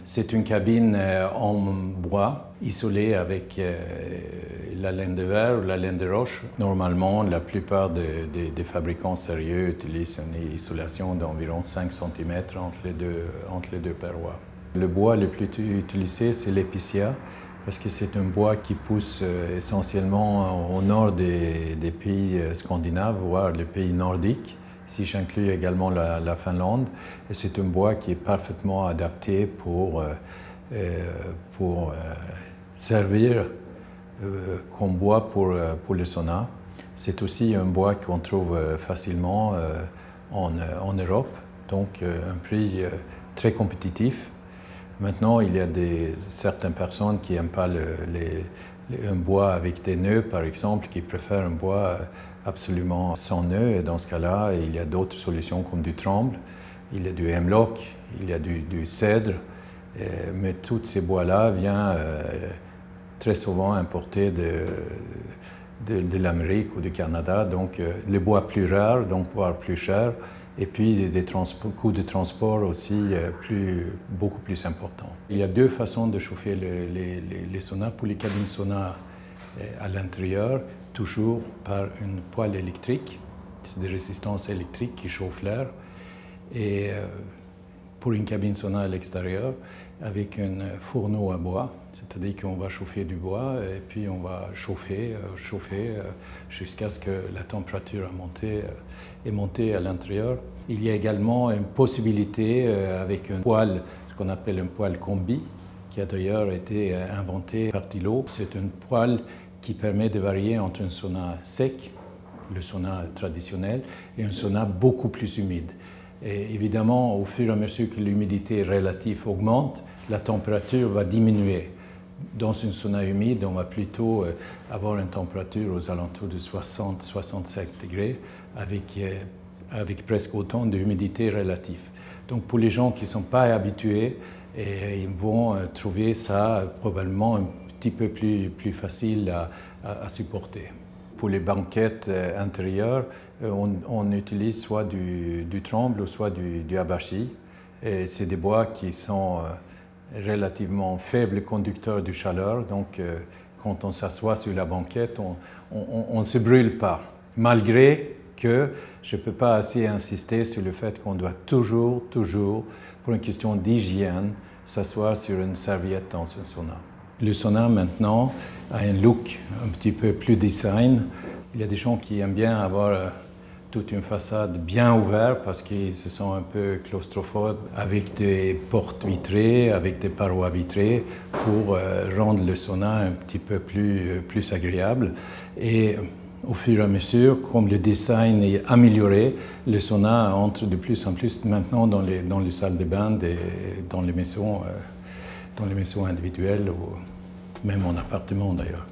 C'est une cabine en bois, isolée avec la laine de verre ou la laine de roche. Normalement, la plupart des fabricants sérieux utilisent une isolation d'environ 5 cm entre les deux parois. Le bois le plus utilisé, c'est l'épicéa, parce que c'est un bois qui pousse essentiellement au nord des pays scandinaves, voire les pays nordiques. Si j'inclus également la Finlande, et c'est un bois qui est parfaitement adapté pour servir comme bois pour le sauna. C'est aussi un bois qu'on trouve facilement en Europe, donc un prix très compétitif. Maintenant, il y a certaines personnes qui n'aiment pas un bois avec des nœuds, par exemple, qui préfèrent un bois absolument sans nœuds. Et dans ce cas-là, il y a d'autres solutions comme du tremble, il y a du hemlock, il y a du cèdre. Mais tous ces bois-là viennent très souvent importés de l'Amérique ou du Canada. Donc, les bois plus rares, donc voire plus chers. Et puis des coûts de transport aussi beaucoup plus importants. Il y a deux façons de chauffer les saunas. Pour les cabines sauna à l'intérieur, toujours par une poêle électrique. C'est des résistances électriques qui chauffent l'air. Et pour une cabine sauna à l'extérieur, avec un fourneau à bois, c'est-à-dire qu'on va chauffer du bois et puis on va chauffer jusqu'à ce que la température est montée à l'intérieur. Il y a également une possibilité avec un poêle, ce qu'on appelle un poêle combi, qui a d'ailleurs été inventé par Tilo. C'est une poêle qui permet de varier entre un sauna sec, le sauna traditionnel, et un sauna beaucoup plus humide. Et évidemment, au fur et à mesure que l'humidité relative augmente, la température va diminuer. Dans une sauna humide, on va plutôt avoir une température aux alentours de 60-65 degrés avec presque autant d'humidité relative. Donc pour les gens qui ne sont pas habitués, ils vont trouver ça probablement un petit peu plus facile à supporter. Pour les banquettes intérieures, on utilise soit du tremble ou soit du abachi. C'est des bois qui sont relativement faibles conducteurs de chaleur. Donc, quand on s'assoit sur la banquette, on ne se brûle pas. Malgré que je ne peux pas assez insister sur le fait qu'on doit toujours, pour une question d'hygiène, s'asseoir sur une serviette dans un sauna. Le sauna, maintenant, a un look un petit peu plus design. Il y a des gens qui aiment bien avoir toute une façade bien ouverte parce qu'ils se sentent un peu claustrophobes, avec des portes vitrées, avec des parois vitrées, pour rendre le sauna un petit peu plus agréable. Et au fur et à mesure, comme le design est amélioré, le sauna entre de plus en plus maintenant dans les salles de bain, dans les maisons individuelles ou même en appartement d'ailleurs.